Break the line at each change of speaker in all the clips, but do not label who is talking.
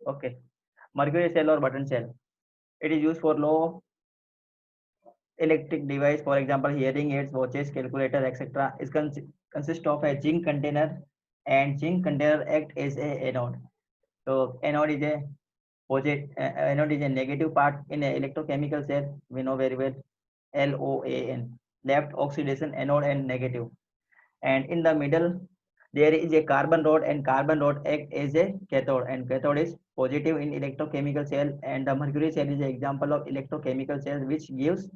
Okay. Mercury cell or button cell. It is used for low electric device, for example, hearing aids, watches, calculator, etc. It consists of a zinc container, and zinc container act as a anode. So anode is a negative part in a electrochemical cell. We know very well. LOAN, left oxidation anode and negative. And in the middle there is a carbon rod, and carbon rod act as a cathode, and cathode is positive in electrochemical cell. And the mercury cell is an example of electrochemical cell which gives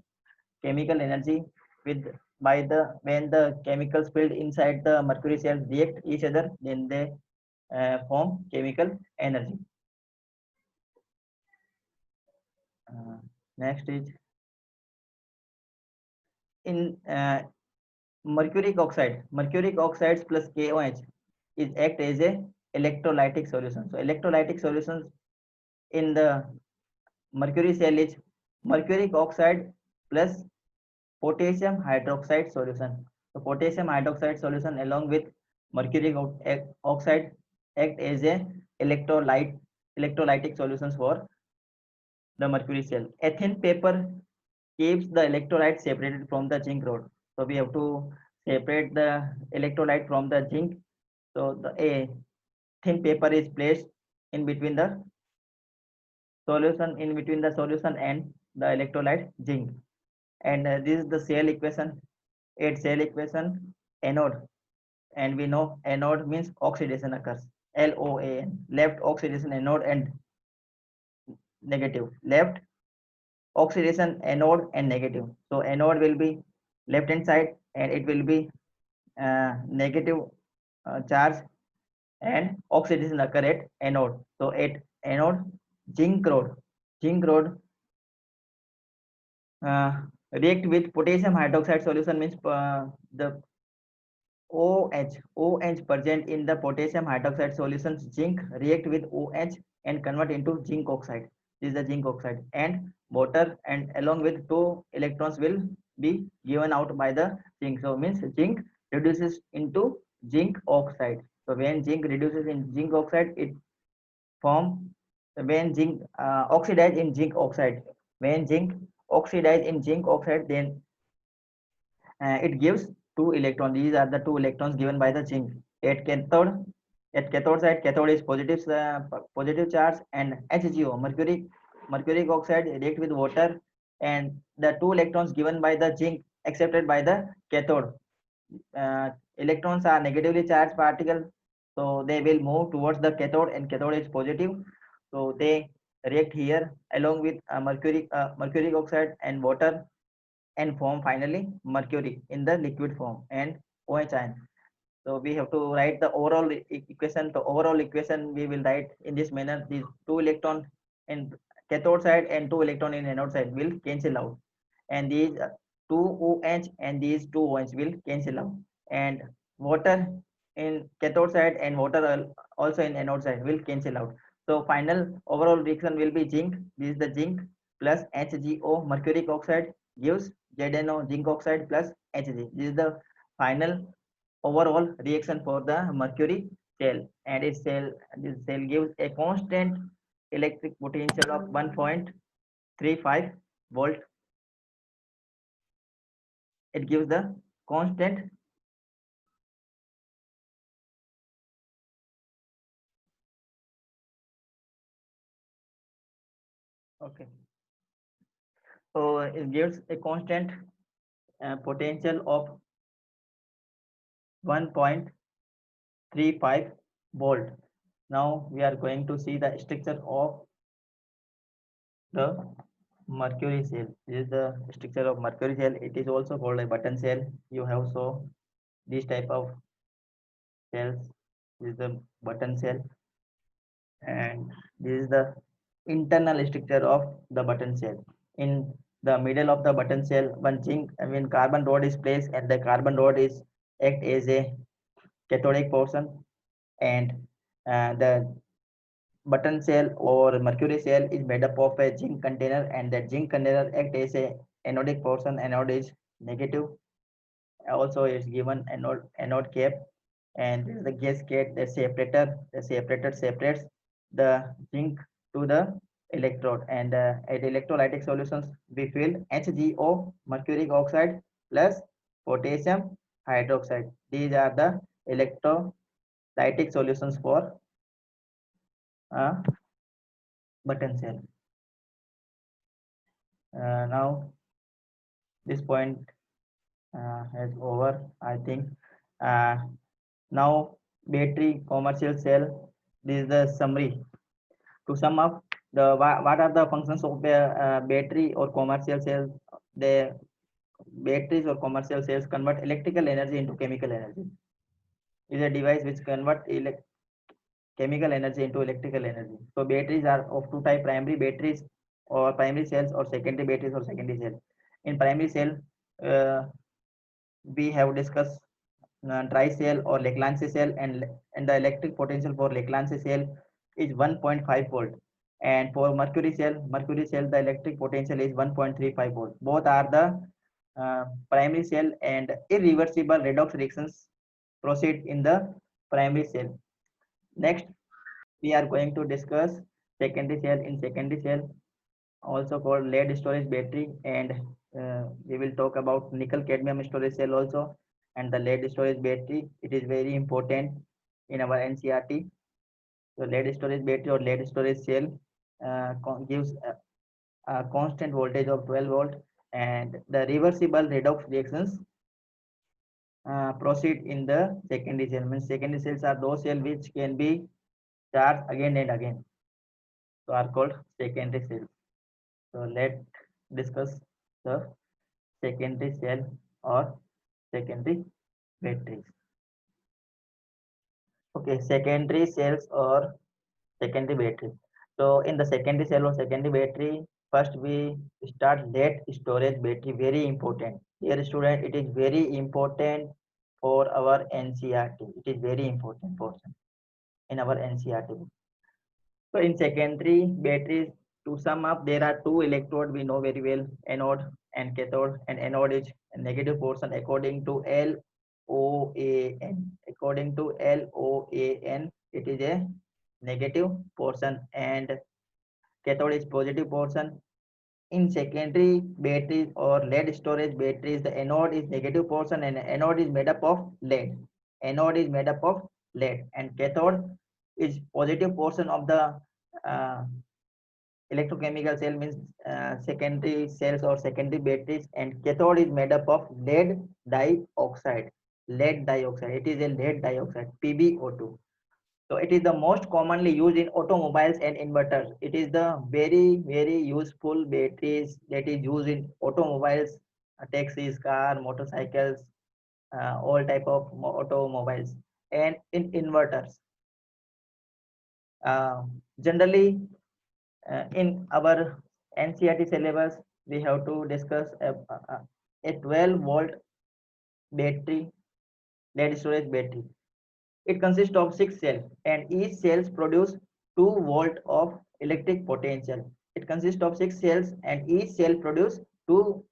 chemical energy with by the when the chemicals filled inside the mercury cell react each other, then they form chemical energy. uh, Next is in mercuric oxides plus KOH is act as a electrolytic solution. So electrolytic solutions in the mercury cell is mercuric oxide plus potassium hydroxide solution. So potassium hydroxide solution along with mercuric oxide act as a electrolytic solutions for the mercury cell. Ethene paper keeps the electrolyte separated from the zinc rod. So we have to separate the electrolyte from the zinc. So the a thin paper is placed in between the solution and the electrolyte zinc. And this is the cell equation. At cell equation, anode, and we know anode means oxidation occurs. LOAN, left oxidation anode and negative. Left oxidation anode and negative. So anode will be left hand side, and it will be negative charge, and oxidation occur at anode. So at anode, zinc rod, zinc rod uh, react with potassium hydroxide solution means the OH present in the potassium hydroxide solutions zinc react with OH and convert into zinc oxide. This is the zinc oxide, and water, and along with two electrons will be given out by the zinc. So means zinc reduces into zinc oxide. So when zinc reduces in zinc oxide, it form when zinc oxidize in zinc oxide. When zinc oxidize in zinc oxide, then it gives two electrons. These are the two electrons given by the zinc. At cathode, at cathode side, cathode is positive charge, and HGO, mercuric oxide react with water, and the two electrons given by the zinc accepted by the cathode. Electrons are negatively charged particles, so they will move towards the cathode, and cathode is positive. So they react here along with mercuric oxide and water, and form finally mercury in the liquid form and OH ion. So we have to write the overall equation. The overall equation we will write in this manner. These two electron in cathode side and two electron in anode side will cancel out, and these two OH and these two OH will cancel out, and water in cathode side and water also in anode side will cancel out. So final overall reaction will be zinc. This is the zinc plus HgO mercuric oxide gives ZnO zinc oxide plus Hg. This is the final overall reaction for the mercury cell, and this cell gives a constant electric potential of 1.35 volt. It gives the constant. Okay, so it gives a constant potential of 1.35 volt. Now we are going to see the structure of the mercury cell. This is the structure of mercury cell. It is also called a button cell. You have so this type of cells. This is the button cell, and this is the internal structure of the button cell. In the middle of the button cell, one zinc, I mean carbon rod is placed, and the carbon rod is act as a cathodic portion, and the button cell or mercury cell is made up of a zinc container, and that zinc container act as a anodic portion. Anode is negative. Also is given anode cap, and this is the gasket, the separator. The separator separates the zinc to the electrode, and at electrolytic solutions we fill HgO, mercuric oxide, plus potassium hydroxide. These are the electrolytic solutions for a button cell. Now this point is over, I think. uh, Now battery commercial cell, this is the summary. To sum up, what are the functions of the battery or commercial cells? The batteries or commercial cells convert electrical energy into chemical energy. It is a device which convert chemical energy into electrical energy. So batteries are of two type: primary batteries or primary cells, or secondary batteries or secondary cells. In primary cell, uh, we have discussed dry cell or Leclanché cell, and the electric potential for Leclanché cell is 1.5 volt, and for mercury cell the electric potential is 1.35 volt. Both are the primary cell, and irreversible redox reactions proceed in the primary cell. Next, we are going to discuss secondary cell. In secondary cell, also called lead storage battery, and we will talk about nickel cadmium storage cell also. And the lead storage battery, it is very important in our NCRT. So lead storage battery or lead storage cell gives a constant voltage of 12 volt, and the reversible redox reactions proceed in the secondary cell. Means secondary cells are those cells which can be charged again and again, so are called secondary cells. So let's discuss the secondary cell or secondary batteries. Okay, secondary cells or secondary battery. So in the secondary cell or secondary battery, first we start lead storage battery. Very important. Dear student, it is very important for our NCRT. It is very important portion in our NCRT. So in secondary batteries, to sum up, there are two electrodes we know very well, anode and cathode, and anode is a negative portion according to LOAN. According to LOAN, it is a negative portion, and cathode is positive portion. In secondary batteries or lead storage batteries, the anode is negative portion, and anode is made up of lead. Anode is made up of lead, and cathode is positive portion of the uh, electrochemical cell. Means secondary cells or secondary batteries, and cathode is made up of lead dioxide. Lead dioxide. It is a lead dioxide, PbO2. So it is the most commonly used in automobiles and inverters. It is the very useful batteries that is used in automobiles, taxis, car, motorcycles, all type of automobiles, and in inverters. Generally, in our NCRT syllabus, we have to discuss a 12 volt battery, lead storage battery. It consists of 6 cells, and each cells produce 2 volt of electric potential. It consists of 6 cells, and each cell produce 2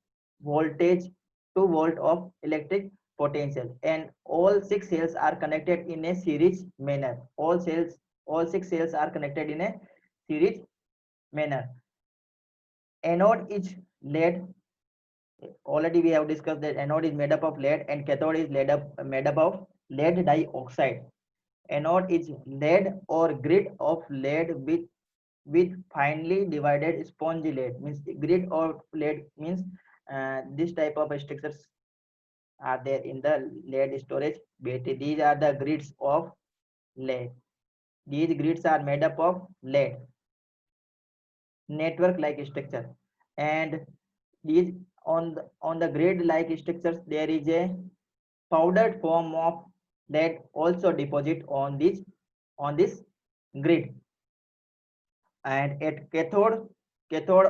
voltage, 2 volt of electric potential, and all 6 cells are connected in a series manner. All 6 cells are connected in a series manner. Anode is lead. Already we have discussed that anode is made up of lead, and cathode is made up of lead dioxide. Anode is lead or grid of lead with finely divided spongy lead. Means grid or lead means this type of structures are there in the lead storage battery. These are the grids of lead. These grids are made up of lead, network like structure, and these on the grid like structures there is a powdered form of lead also deposit on this grid. And at cathode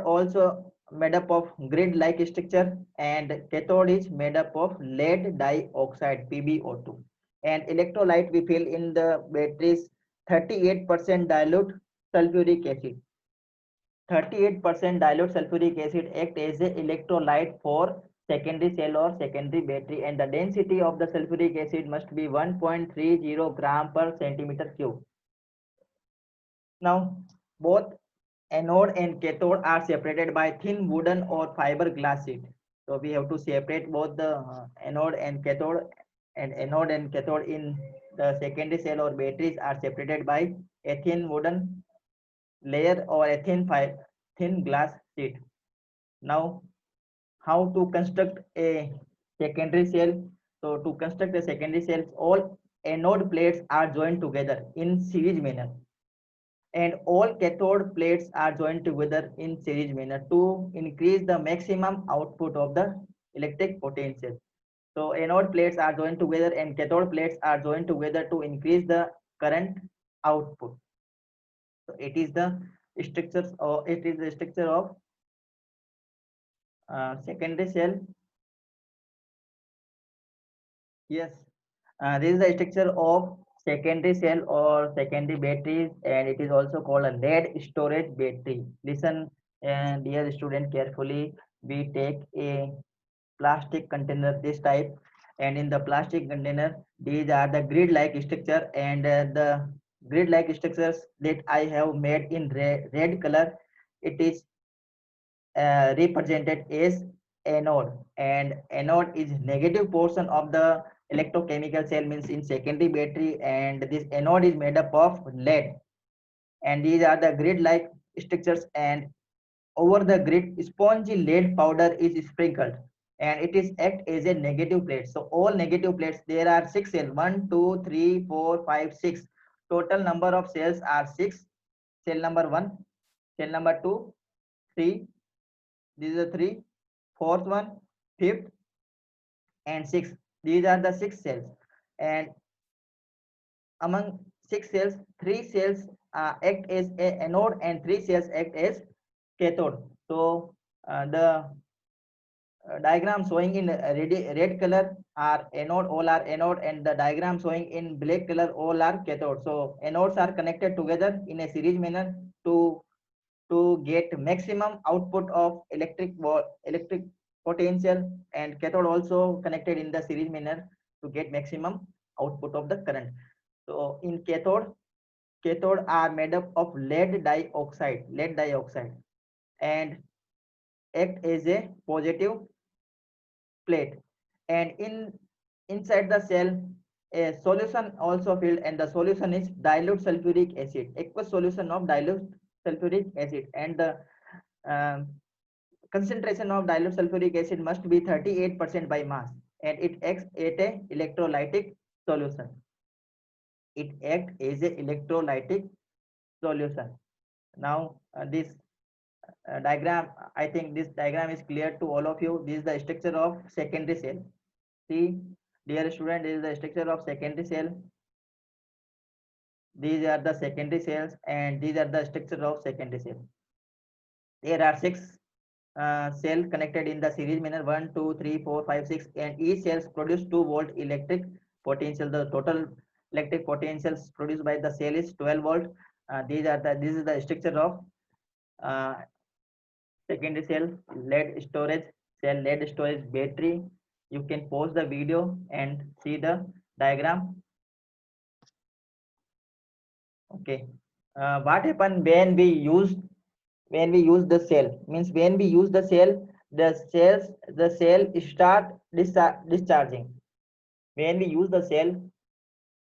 also made up of grid like structure, and cathode is made up of lead dioxide, PbO2. And electrolyte we fill in the batteries: 38% dilute sulfuric acid. 38% dilute sulfuric acid act as a electrolyte for secondary cell or secondary battery, and the density of the sulfuric acid must be 1.30 gram per centimeter cube. Now, both anode and cathode are separated by thin wooden or fiberglass sheet. So we have to separate both the anode and cathode in the secondary cell or batteries are separated by a thin wooden layer or a thin glass sheet. Now, how to construct a secondary cell? So to construct a secondary cell, all anode plates are joined together in series manner, and all cathode plates are joined together in series manner to increase the maximum output of the electric potential. So anode plates are joined together and cathode plates are joined together to increase the current output. So it is the structure of secondary cell. Yes, this is the structure of secondary cell or secondary batteries, and it is also called a lead storage battery. Listen, dear student, carefully. We take a plastic container this type, and in the plastic container, these are the grid-like structure, and the grid-like structures that I have made in red color. It is represented as anode, and anode is negative portion of the electrochemical cell, means in secondary battery, and this anode is made up of lead, and these are the grid like structures, and over the grid spongy lead powder is sprinkled, and it is act as a negative plate. So all negative plates, there are 6 cells, 1 2 3 4 5 6, total number of cells are 6. Cell number 1, cell number 2, 3, this is a 3, fourth one, fifth, and sixth. These are the 6 cells, and among 6 cells, 3 cells act as a anode and 3 cells act as cathode. So the diagram showing in red color are anode, all are anode, and the diagram showing in black color all are cathode. So anodes are connected together in a series manner to get maximum output of electric potential, and cathode also connected in the series manner to get maximum output of the current. So in cathode are made up of lead dioxide, and act as a positive plate, and inside the cell a solution also filled, and the solution is dilute sulfuric acid, aqueous solution of dilute sulfuric acid, and the um, concentration of dilute sulfuric acid must be 38% by mass, and it acts as a electrolytic solution. It acts as a electrolytic solution. Now this diagram, I think this diagram is clear to all of you. This is the structure of secondary cell. See, dear student, this is the structure of secondary cell. These are the secondary cells, and these are the structure of secondary cell. There are 6 cell connected in the series manner, 1 2 3 4 5 6, and each cells produce 2 volt electric potential. The total electric potentials produced by the cell is 12 volt. This is the structure of uh, secondary cell, lead storage battery. You can pause the video and see the diagram. Okay, what happen when we use the cell, means when we use the cell, the cell start discharging. When we use the cell,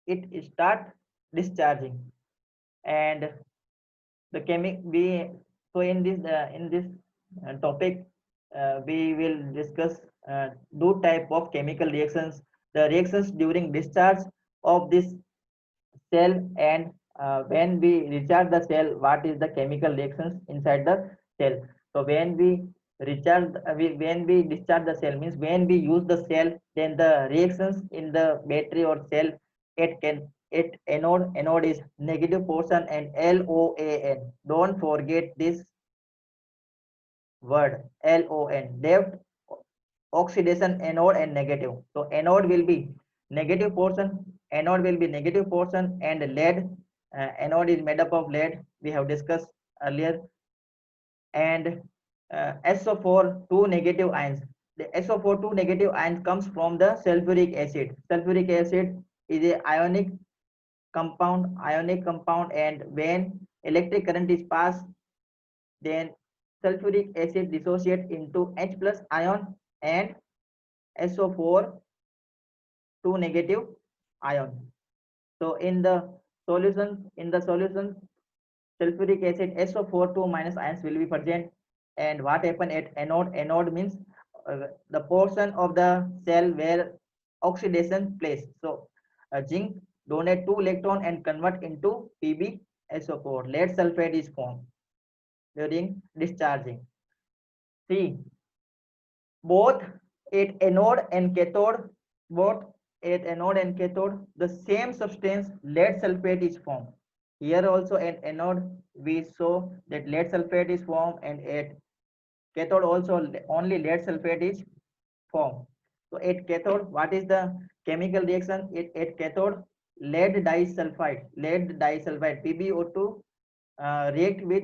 it start discharging, and the chemic we so in this topic, we will discuss two type of chemical reactions: the reactions during discharge of this cell, and when we recharge the cell, what is the chemical reactions inside the cell. So when we when we discharge the cell, means when we use the cell, then the reactions in the battery or cell, it anode is negative portion, and LOAN, don't forget this word, LON, left oxidation, anode and negative. So anode will be negative portion, and lead, anode is made up of lead, we have discussed earlier, and SO4 two negative ions. The SO4 two negative ions comes from the sulfuric acid. Sulfuric acid is a ionic compound, and when electric current is passed, then sulfuric acid dissociate into H plus ion and SO4 2 negative ion. So in the solution, sulfuric acid SO4 2 minus ions will be present. And what happen at anode? Anode means the portion of the cell where oxidation place. So zinc donate 2 electron and convert into PbSO4. Lead sulfate is formed during discharging. See, both at anode and cathode, both at anode and cathode, the same substance lead sulfate is formed. Here also at anode we saw that lead sulfate is formed, and at cathode also only lead sulfate is formed. So at cathode, what is the chemical reaction? At cathode, lead disulfide PbO2 react with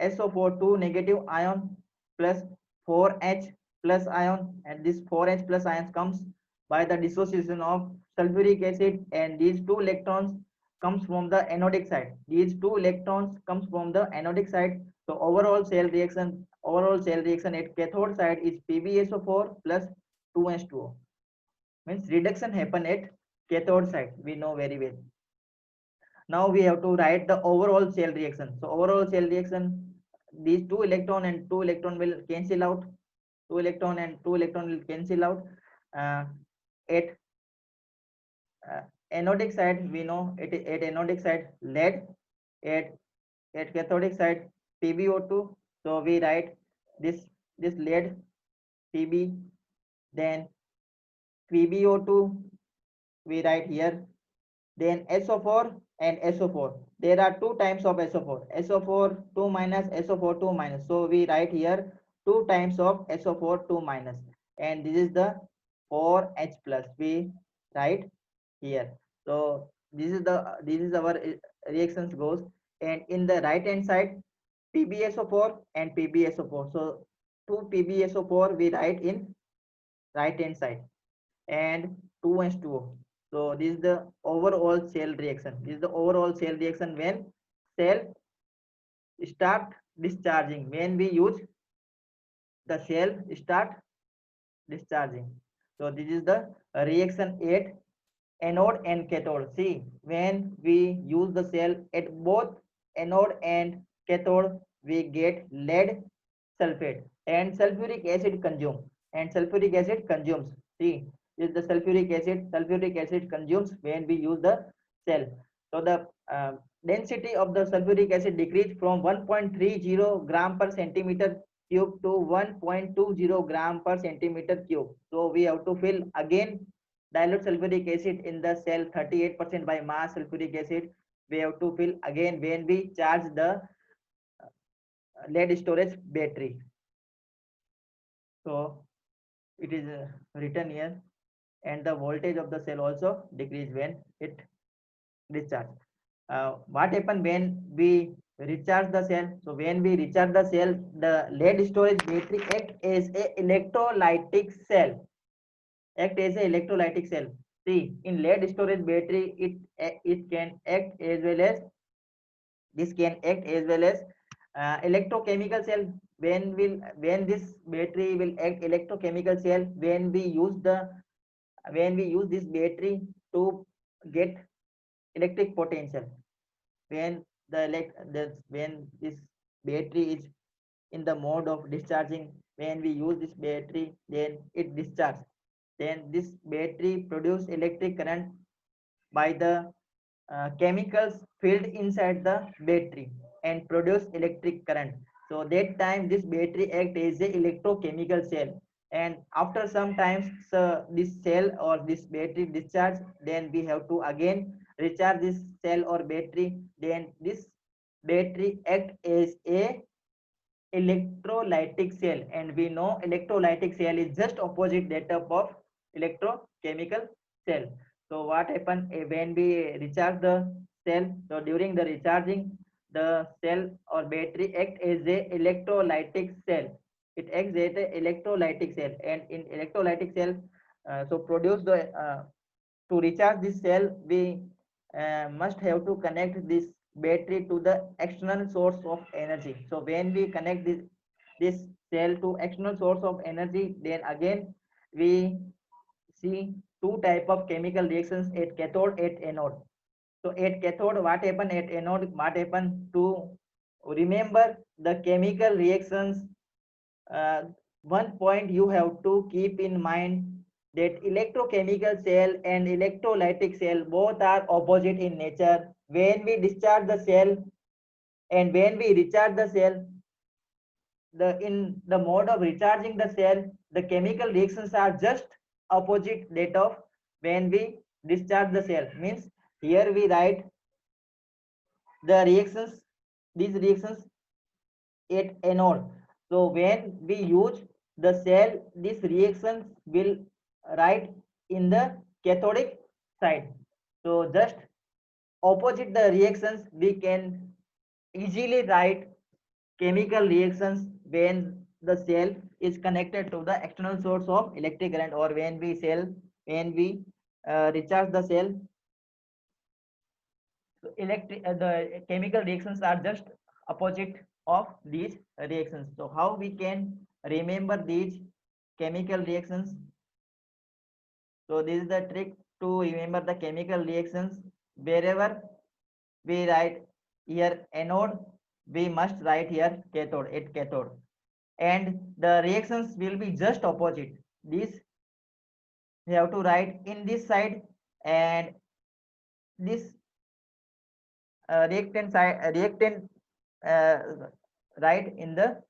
SO4 2 negative ion plus 4H plus ion, and this 4H plus ions comes by the dissociation of sulfuric acid, and these two electrons comes from the anodic side. These two electrons comes from the anodic side. So overall cell reaction at cathode side is PbSO4 plus 2H2O. Means reduction happen at cathode side. We know very well. Now we have to write the overall cell reaction. So overall cell reaction, these two electron and two electron will cancel out. Two electron and two electron will cancel out. At anodic side, we know at anodic side lead, at cathodic side PbO2. So we write this lead Pb, then PbO2 we write here, then SO4 and SO4. There are two types of SO4. SO4 2 minus, SO4 2 minus. So we write here two times of SO4 2 minus, and this is the 4H plus. We write here. So this is our reactions goes, and in the right hand side PbSO4 and PbSO4. So 2 PbSO4 we write in right hand side, and 2H2O. So this is the overall cell reaction. This is the overall cell reaction when cell start discharging. When we use the cell start discharging. So this is the reaction at anode and cathode. See, when we use the cell at both anode and cathode, we get lead sulfate and sulfuric acid consume. And sulfuric acid consumes. See, is the sulfuric acid. Sulfuric acid consumes when we use the cell. So the density of the sulfuric acid decreased from 1.30 gram per centimeter cube to 1.20 gram per centimeter cube. So we have to fill again dilute sulfuric acid in the cell 38% by mass sulfuric acid. We have to fill again when we charge the lead storage battery. So it is written here, and the voltage of the cell also decrease when it discharge. What happen when we recharge the cell? So when we recharge the cell, the lead storage battery act as a electrolytic cell. Act as a electrolytic cell. See, in lead storage battery, it can act as well as this can act as well as electrochemical cell. When this battery will act electrochemical cell when we use this battery to get electric potential. When when this battery is in the mode of discharging, when we use this battery, then it discharges. Then this battery produce electric current by the chemicals filled inside the battery and produce electric current. So that time this battery act as a electrochemical cell, and after some times this cell or this battery discharge, then we have to again recharge this cell or battery. Then this battery act as a electrolytic cell, and we know electrolytic cell is just opposite that of electrochemical cell. So what happen when we recharge the cell? So during the recharging, the cell or battery act as a electrolytic cell. It acts as a electrolytic cell, and in electrolytic cell, so produce the to recharge this cell, we must have to connect this battery to the external source of energy. So when we connect this cell to external source of energy, then again we see two type of chemical reactions at cathode, at anode. So at cathode, what happen? At anode, what happen? To remember the chemical reactions, uh, one point you have to keep in mind that electrochemical cell and electrolytic cell both are opposite in nature. When we discharge the cell and when we recharge the cell, the in the mode of recharging the cell, the chemical reactions are just opposite that of when we discharge the cell. Means here we write the reactions, these reactions at anode. So when we use the cell, these reactions will write in the cathodic side. So just opposite the reactions, we can easily write chemical reactions when the cell is connected to the external source of electric current, or when we recharge the cell. So the chemical reactions are just opposite of these reactions. So how we can remember these chemical reactions? So this is the trick to remember the chemical reactions. Wherever we write here anode, we must write here cathode, at cathode, and the reactions will be just opposite. This we have to write in this side, and this reactant side, reactant uh, right in the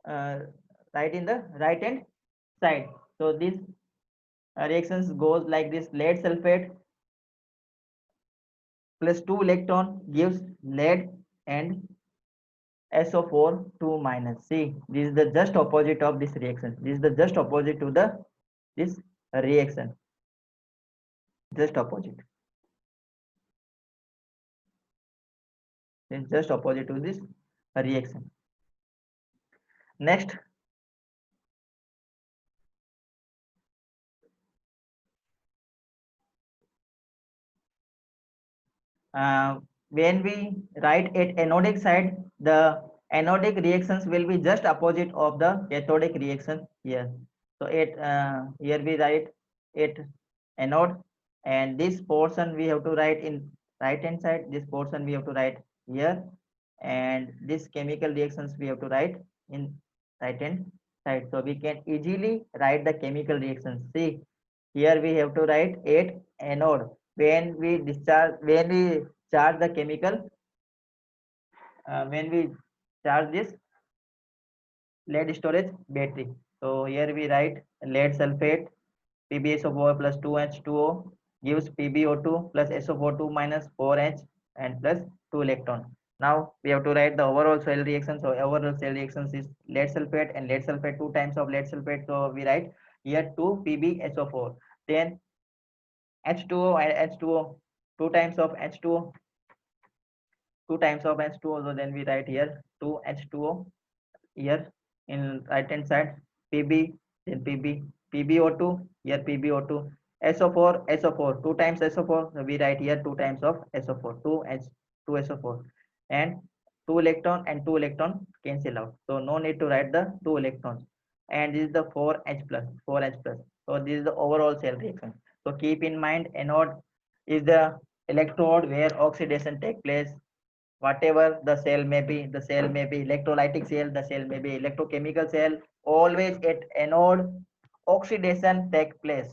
uh, right hand side. So this reactions goes like this: lead sulfate plus 2 electron gives lead and SO4 2 minus. See, this is the just opposite of this reaction. This is the just opposite to the this reaction. Just opposite. It's just opposite to this reaction. Next, when we write at anodic side, the anodic reactions will be just opposite of the cathodic reaction here. So at here we write at anode, and this portion we have to write in right hand side. This portion we have to write here, and this chemical reactions we have to write in right hand side. So we can easily write the chemical reactions. See, here we have to write at anode. When we charge the chemical, when we charge this lead storage battery. So here we write lead sulfate PbSO4 plus 2H2O gives PbO2 plus SO4 2 minus 4H and plus 2 electron. Now we have to write the overall cell reaction. So overall cell reactions is lead sulfate and lead sulfate, 2 times of lead sulfate. So we write here 2 PbSO4. Then H2O and H2O, 2 times of H2O, 2 times of H2O. So then we write here 2 H2O here in right hand side, Pb, then Pb, PbO2, here PbO2, SO4, SO4, 2 times SO4. So we write here 2 times of SO4, 2 SO4, and 2 electron and 2 electron cancel out. So no need to write the 2 electrons. And this is the 4H plus, 4H plus. So this is the overall cell reaction. So keep in mind, anode is the electrode where oxidation take place. Whatever the cell may be, the cell may be electrolytic cell, the cell may be electrochemical cell, always at anode oxidation take place.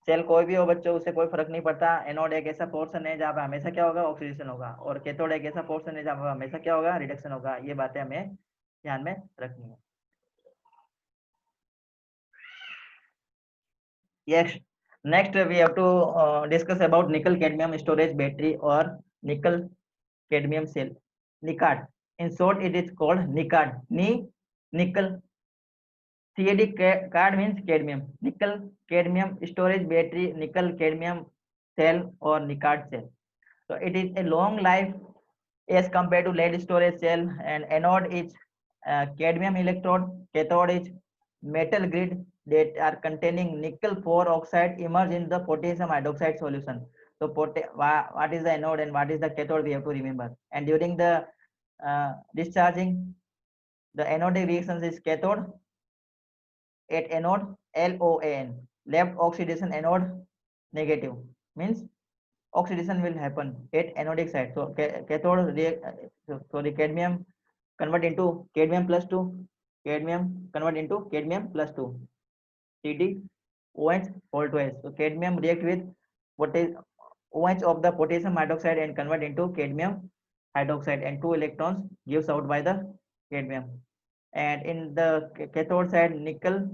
Cell कोई भी हो बच्चों, उससे कोई फर्क नहीं पड़ता. Anode एक ऐसा पोर्शन है जहाँ पे हमेशा क्या होगा, ऑक्सीडेशन होगा, और कैथोड एक ऐसा पोर्शन है जहाँ पे हमेशा क्या होगा, रिडक्शन होगा. ये बातें हमें ध्यान में रखनी है. Yes. Next we have to discuss about nickel cadmium storage battery or nickel cadmium cell, NICAD. In short, it is called NICAD. Nickel. CAD means cadmium. Nickel cadmium storage battery, nickel cadmium cell or NICAD cell. So it is a long life as compared to lead storage cell, and anode is cadmium electrode, cathode is metal grid that are containing nickel 4 oxide immersed in the potassium hydroxide solution. So what is the anode and what is the cathode, we have to remember. And during the discharging, the anodic reactions is cathode at anode LOAN, left oxidation anode negative, means oxidation will happen at anodic side. So cathode sorry, cadmium convert into cadmium plus 2, cadmium convert into cadmium plus 2, CdOH whole twice. So cadmium react with what is OH of the potassium hydroxide and convert into cadmium hydroxide, and 2 electrons gives out by the cadmium. And in the cathode side, nickel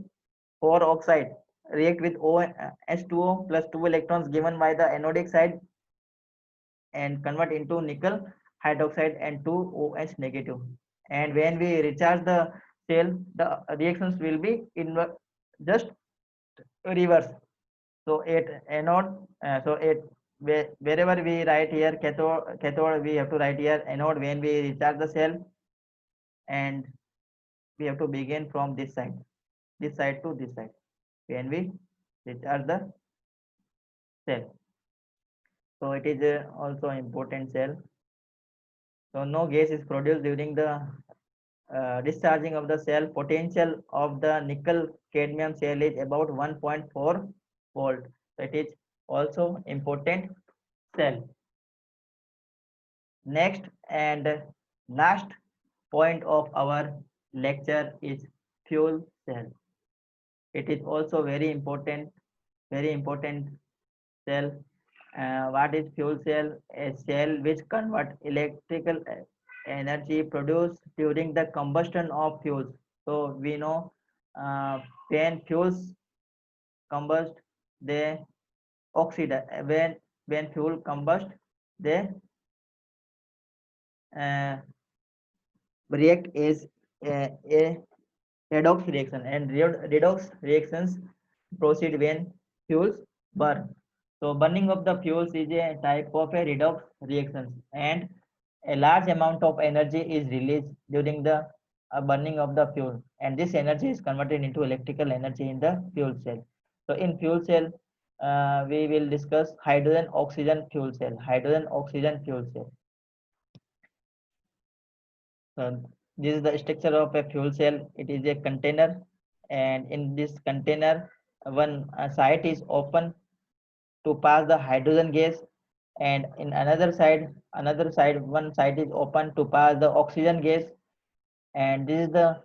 4 oxide react with H2O plus 2 electrons given by the anodic side and convert into nickel hydroxide and 2 OH negative. And when we recharge the cell, the reactions will be in just reverse. So at anode, so at wherever we write here cathode, we have to write here anode when we recharge the cell, and we have to begin from this side to this side when we recharge the cell. So it is also important cell. So no gas is produced during the discharging of the cell. Potential of the nickel cadmium cell is about 1.4 volt. So it is also important cell. Next and last point of our lecture is fuel cell. It is also very important cell. What is fuel cell? A cell which convert electrical energy produced during the combustion of fuels. So we know when fuels combust, they oxidize. When fuel combust, they uh, react as a redox reaction, and redox reactions proceed when fuels burn. So burning of the fuels is a type of a redox reaction, and a large amount of energy is released during the burning of the fuel, and this energy is converted into electrical energy in the fuel cell. So in fuel cell, we will discuss hydrogen oxygen fuel cell. Hydrogen oxygen fuel cell. So this is the structure of a fuel cell. It is a container, and in this container, one side is open to pass the hydrogen gas, and in another side, one side is open to pass the oxygen gas. And this is the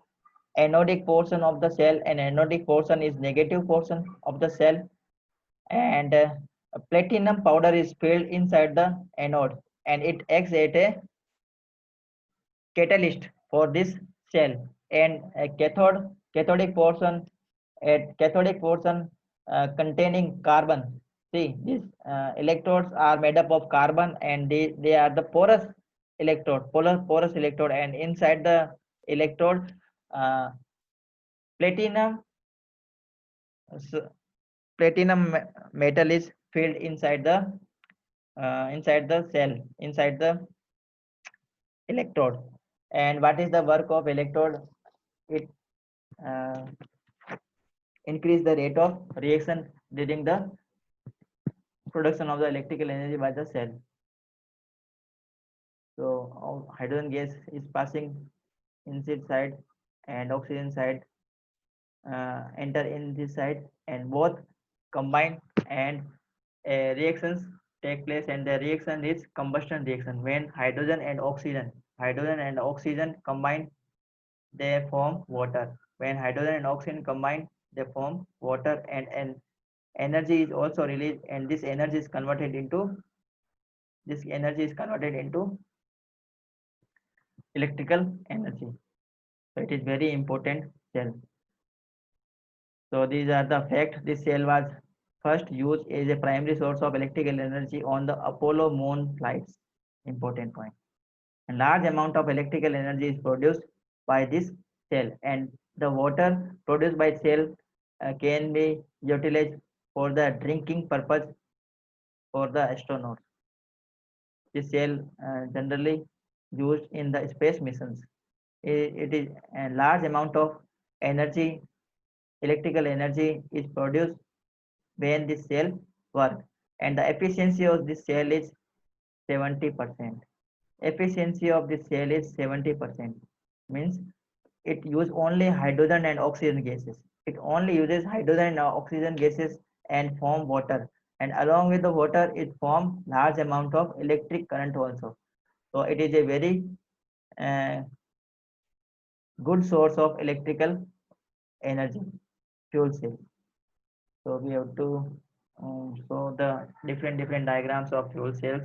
anodic portion of the cell, and anodic portion is negative portion of the cell. And a platinum powder is filled inside the anode, and it acts as a catalyst for this cell. And a cathodic portion, containing carbon. See, these electrodes are made up of carbon, and they are the porous electrode, and inside the electrode, uh, platinum s- platinum metal is filled inside the cell, inside the electrode. And what is the work of electrode? It uh, increase the rate of reaction during the production of the electrical energy by the cell. So hydrogen gas is passing inside side, and oxygen side enter in this side, and both combine, and reactions take place, and the reaction is combustion reaction. When hydrogen and oxygen combine, they form water. When hydrogen and oxygen combine, they form water, and energy is also released, and this energy is converted into electrical energy. So it is very important cell. So these are the facts. This cell was first used as a primary source of electrical energy on the Apollo moon flights. Important point. A large amount of electrical energy is produced by this cell, and the water produced by cell can be utilized for the drinking purpose for the astronauts. This cell generally used in the space missions. It is a large amount of energy, electrical energy is produced when this cell work. and the efficiency of this cell is 70%. Efficiency of this cell is 70%. Means it use only hydrogen and oxygen gases. It only uses hydrogen and oxygen gases and form water. And along with the water, it form large amount of electric current also. So it is a very uh, good source of electrical energy, fuel cell. So we have to show the different diagrams of fuel cells.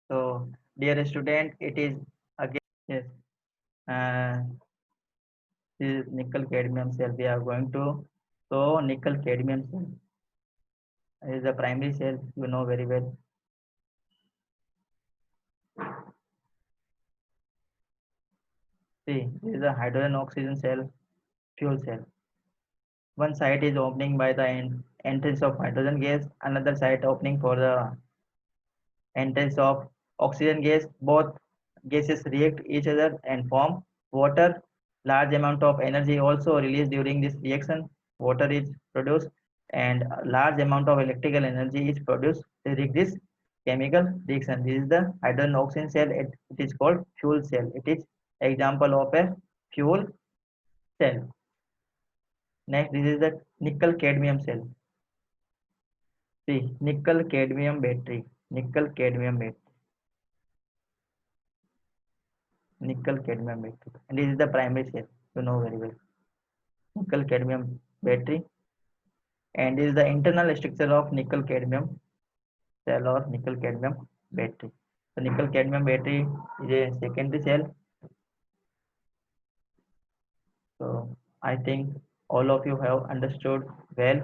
So dear student, it is again yes, uh, this is nickel cadmium cell. We are going to show nickel cadmium cell. It is the primary cell, you know very well. See, this is a hydrogen oxygen cell, fuel cell. One side is opening by the entrance of hydrogen gas, another side opening for the entrance of oxygen gas. Both gases react each other and form water. Large amount of energy also released during this reaction. Water is produced and a large amount of electrical energy is produced during this chemical reaction. This is the hydrogen oxygen cell. It is called fuel cell. It is example of a fuel cell. Next, this is the nickel cadmium cell. See, nickel cadmium battery. Nickel cadmium battery. Nickel cadmium battery. And this is the primary cell. You know very well. Nickel cadmium battery. And this is the internal structure of nickel cadmium cell or nickel cadmium battery. So nickel cadmium battery is a secondary cell. So I think all of you have understood well